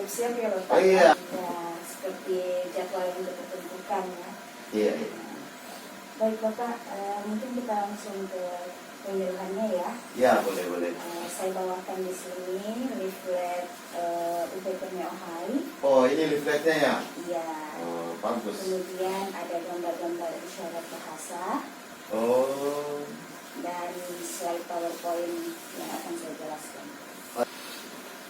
siap-siap ya Bapak. Oh iya. Ya, seperti jadwal yang kita tentukan ya. Iya. Baik Bapak, mungkin kita langsung ke penyuluhannya ya. Ya, boleh. Saya bawakan di sini leaflet UPT Ohai. Oh, ini leafletnya ya? Iya. Oh, bagus. Kemudian ada gambar-gambar isyarat bahasa. Oh. Dan slide PowerPoint yang akan saya jelaskan.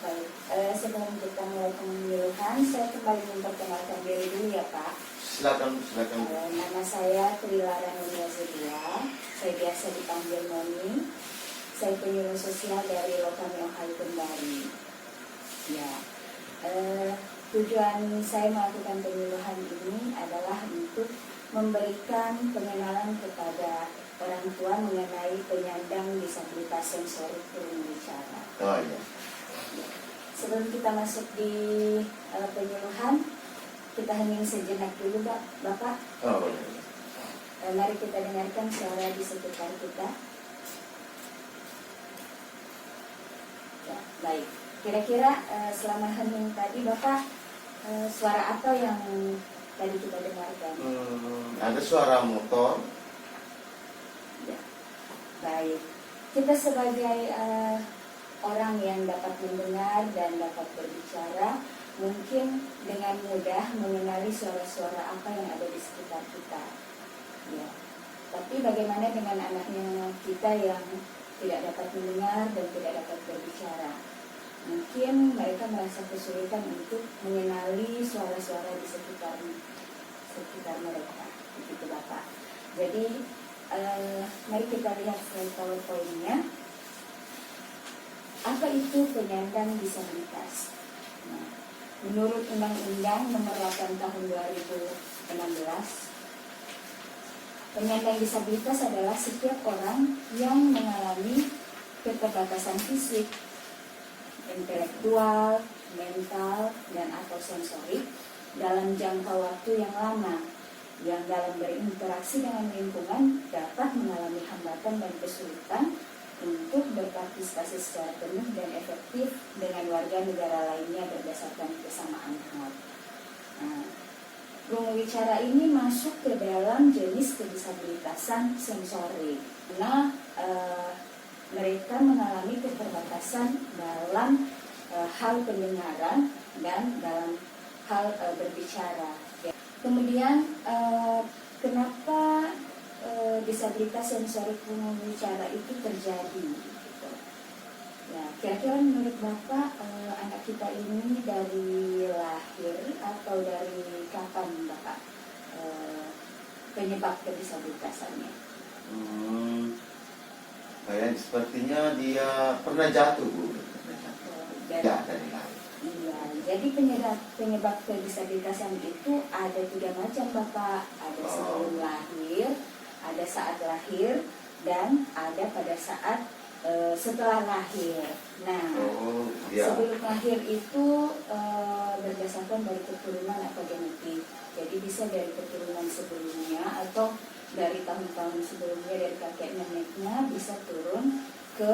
Baik, sebelum kita mulai penyuluhan, saya kembali memperkenalkan diri dulu ya Pak. Silakan. Nama saya Trilara Nurwazidia. Saya biasa dipanggil Noni. Saya penyuluh sosial dari Lokami Ohai Kendari. Ya, tujuan saya melakukan penyuluhan ini adalah untuk memberikan pengenalan kepada orang tua mengenai penyandang disabilitas sensorik tunawicara. Oh iya. Sebelum kita masuk di penyuluhan, kita hening sejenak dulu Bapak. Oh boleh. Mari kita dengarkan suara di sekitar kita. Ya, baik. Kira-kira selama hening tadi Bapak, suara apa yang tadi kita dengarkan? Ada suara motor. Ya. Baik. Kita sebagai orang yang dapat mendengar dan dapat berbicara, mungkin dengan mudah mengenali suara-suara apa yang ada di sekitar kita. Ya. Tapi bagaimana dengan anaknya kita yang tidak dapat mendengar dan tidak dapat berbicara? Mungkin mereka merasa kesulitan untuk mengenali suara-suara di sekitar mereka. Begitu Bapak. Jadi mari kita lihat slide PowerPoint-nya. Apa itu penyandang disabilitas? Nah, menurut Undang-Undang Nomor 8 Tahun 2016, penyandang disabilitas adalah setiap orang yang mengalami keterbatasan fisik, intelektual, mental, dan atau sensorik dalam jangka waktu yang lama, yang dalam berinteraksi dengan lingkungan dapat mengalami hambatan dan kesulitan untuk berpartisipasi secara penuh dan efektif dengan warga negara lainnya berdasarkan kesamaan hal. Nah, tunawicara ini masuk ke dalam jenis kedisabilitasan sensorik. Karena mereka mengalami keterbatasan dalam hal pendengaran dan dalam hal berbicara. Kemudian kenapa disabilitas sensorik tunawicara itu terjadi? Gitu. Ya, kira-kira menurut Bapak anak kita ini dari lahir atau dari kapan Bapak penyebab kedisabilitasannya? Kayak sepertinya dia pernah jatuh, Bu. Dari lahir. Iya, jadi penyebab kedisabilitasan itu ada 3 macam Bapak. Ada sebelum lahir, ada saat lahir, dan ada pada saat setelah lahir. Nah, sebelum lahir itu berdasarkan dari keturunan atau genetik. Jadi bisa dari keturunan sebelumnya atau dari tahun-tahun sebelumnya dari kakek neneknya bisa turun ke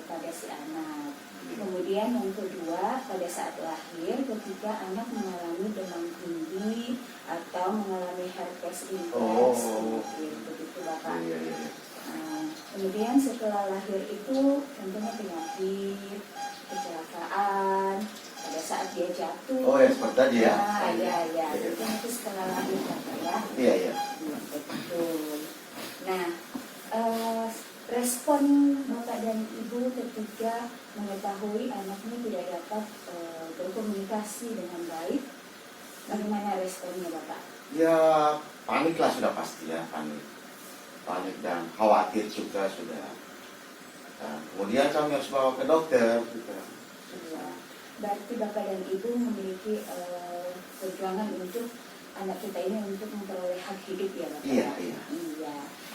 pada si anak. Kemudian yang kedua, pada saat lahir ketika anak mengalami demam tinggi atau mengalami herpes simplex, begitu Bapak. Kemudian setelah lahir itu tentunya penyakit, kecelakaan, pada saat dia jatuh. Oh ya, seperti tadi ya. Iya. Itu setelah lahir Bapak ya. Iya. Betul. Nah, respon Bapak dan Ibu ketika mengetahui anaknya tidak dapat berkomunikasi dengan baik, bagaimana responnya Bapak? Ya, panik lah sudah pasti ya, panik dan khawatir juga sudah. Dan kemudian kami harus bawa ke dokter juga. Iya. Berarti Bapak dan Ibu memiliki perjuangan untuk anak kita ini untuk memperoleh hak hidup ya Bapak? Iya.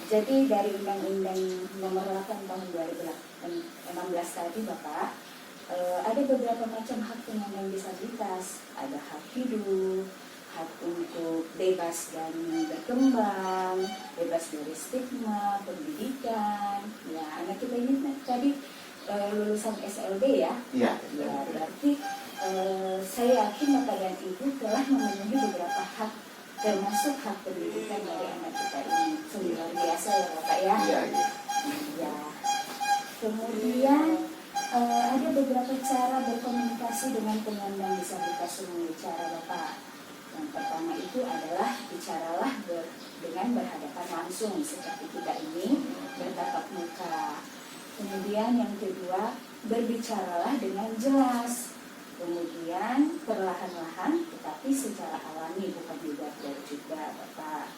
Jadi dari Undang-Undang Nomor 8 Tahun 2016 tadi Bapak, ada beberapa macam hak penyandang disabilitas. Ada hak hidup, hak untuk bebas dan berkembang, bebas dari stigma, pendidikan. Ya, anak kita ini tadi lulusan SLB ya? Iya. Ya, berarti saya yakin Bapak dan Ibu telah memenuhi beberapa hak, termasuk hak pendidikan dari anak kita ini. Luar biasa ya Bapak ya. Iya, iya. Ya. Kemudian ada beberapa cara berkomunikasi dengan penyandang disabilitas tunawicara Bapak. Yang pertama itu adalah bicaralah dengan berhadapan langsung seperti kita ini, bertatap muka. Kemudian yang kedua, berbicaralah dengan jelas. Kemudian perlahan-lahan tetapi secara alami, bukan juga Bapak.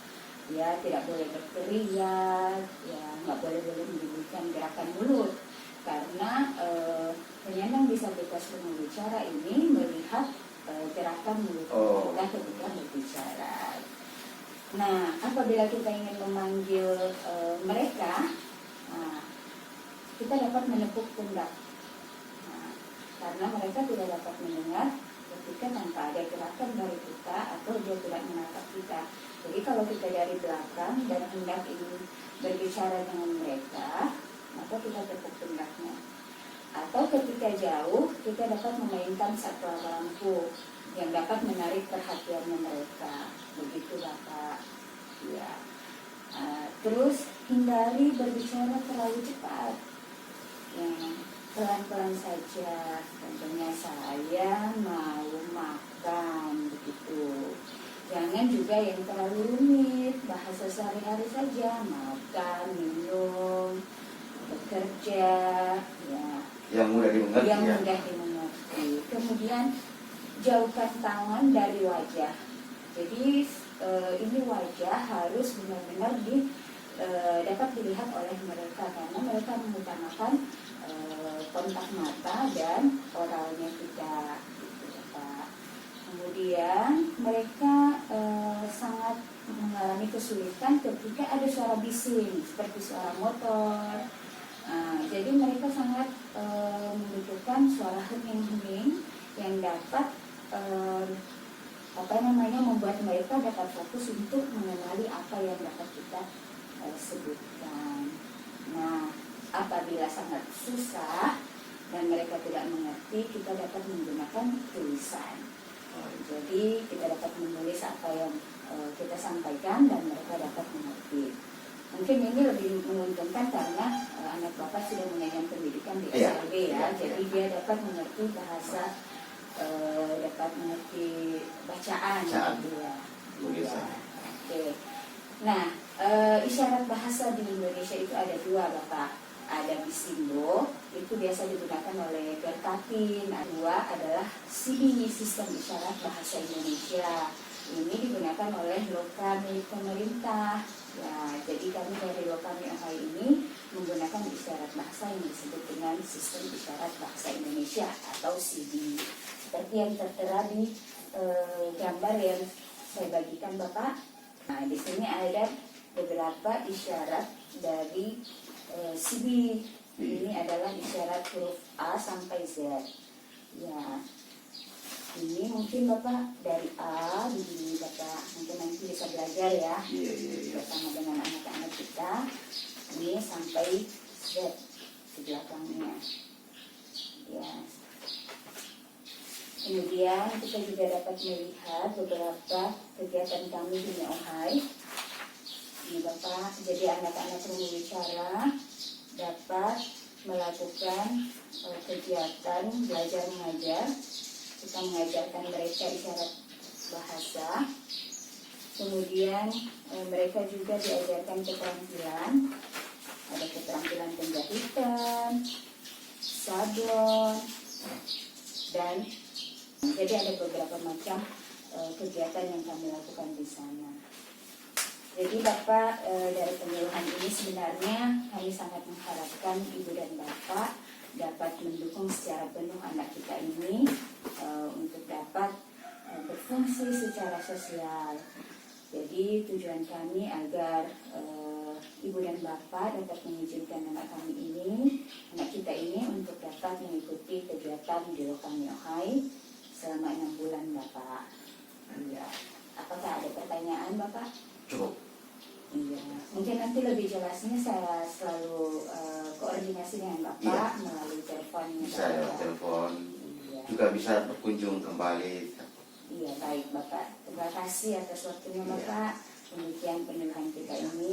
Ya, tidak boleh berteriak, ya nggak boleh menimbulkan gerakan mulut. Karena penyandang disabilitas tunawicara ini melihat gerakan mulut kita ketika berbicara. Nah, apabila kita ingin memanggil mereka, kita dapat menepuk pundak. Nah, karena mereka tidak dapat mendengar ketika tanpa ada gerakan dari kita atau dia tidak menatap kita. Jadi kalau kita dari belakang dan hendak ingin berbicara dengan mereka, maka kita tepuk pundaknya. Atau ketika jauh, kita dapat memainkan saklar lampu yang dapat menarik perhatiannya mereka. Begitu Bapak. Ya. Terus hindari berbicara terlalu cepat. Ya, pelan-pelan saja. Contohnya saya mau makan, begitu. Jangan juga yang terlalu rumit, bahasa sehari-hari saja, makan, minum, bekerja, ya. Yang mudah dimengerti. Yang mudah dimengerti. Kemudian jauhkan tangan dari wajah. Jadi ini wajah harus benar-benar dapat dilihat oleh mereka karena mereka mengutamakan kontak mata dan oralnya kita. Kemudian mereka sangat mengalami kesulitan ketika ada suara bising seperti suara motor. Jadi mereka sangat membutuhkan suara hening-hening yang dapat membuat mereka dapat fokus untuk mengenali apa yang dapat kita sebutkan. Nah, apabila sangat susah dan mereka tidak mengerti, kita dapat menggunakan tulisan. Jadi kita dapat menulis apa yang kita sampaikan dan mereka dapat mengerti. Mungkin ini lebih menguntungkan karena anak Bapak sudah mengenyam pendidikan di SLB ya. Jadi dia dapat mengerti bahasa, dapat mengerti bacaan. Ya. Oke. Nah, isyarat bahasa di Indonesia itu ada dua Bapak. Ada Bisindo, itu biasa digunakan oleh Gerkatin. Dua adalah SIBI, Sistem Isyarat Bahasa Indonesia. Ini digunakan oleh Loka milik pemerintah. Ya, jadi kami dari Loka Miohai ini menggunakan isyarat bahasa yang disebut dengan Sistem Isyarat Bahasa Indonesia atau SIBI. Seperti yang tertera di gambar yang saya bagikan Bapak. Nah, di sini ada beberapa isyarat dari SIBI. Ini adalah isyarat huruf A sampai Z. Ya, ini mungkin Bapak dari A, begini Bapak, mungkin nanti bisa belajar ya, bersama dengan anak-anak kita. Ini sampai Z di belakangnya. Ya. Kemudian kita juga dapat melihat beberapa kegiatan kami di Miohai. Ini Bapak, jadi anak-anak tunawicara dapat melakukan kegiatan belajar mengajar. Kita mengajarkan mereka isyarat bahasa. Kemudian mereka juga diajarkan keterampilan. Ada keterampilan penjahitan, sablon, dan jadi ada beberapa macam kegiatan yang kami lakukan di sana. Jadi Bapak, dari penyuluhan ini sebenarnya kami sangat mengharapkan Ibu dan Bapak dapat mendukung secara penuh anak kita ini untuk dapat berfungsi secara sosial. Jadi tujuan kami agar Ibu dan Bapak dapat mengizinkan anak kami ini, anak kita ini untuk dapat mengikuti kegiatan di Loka Miohai selama 6 bulan Bapak. Iya. Apakah ada pertanyaan Bapak? Cukup. Iya, mungkin nanti lebih jelasnya saya selalu koordinasi dengan Bapak melalui telepon. Bisa lewat telepon. Iya. juga bisa berkunjung kembali. Iya, baik Bapak. Terima kasih atas waktunya Bapak. Demikian penyuluhan kita ini.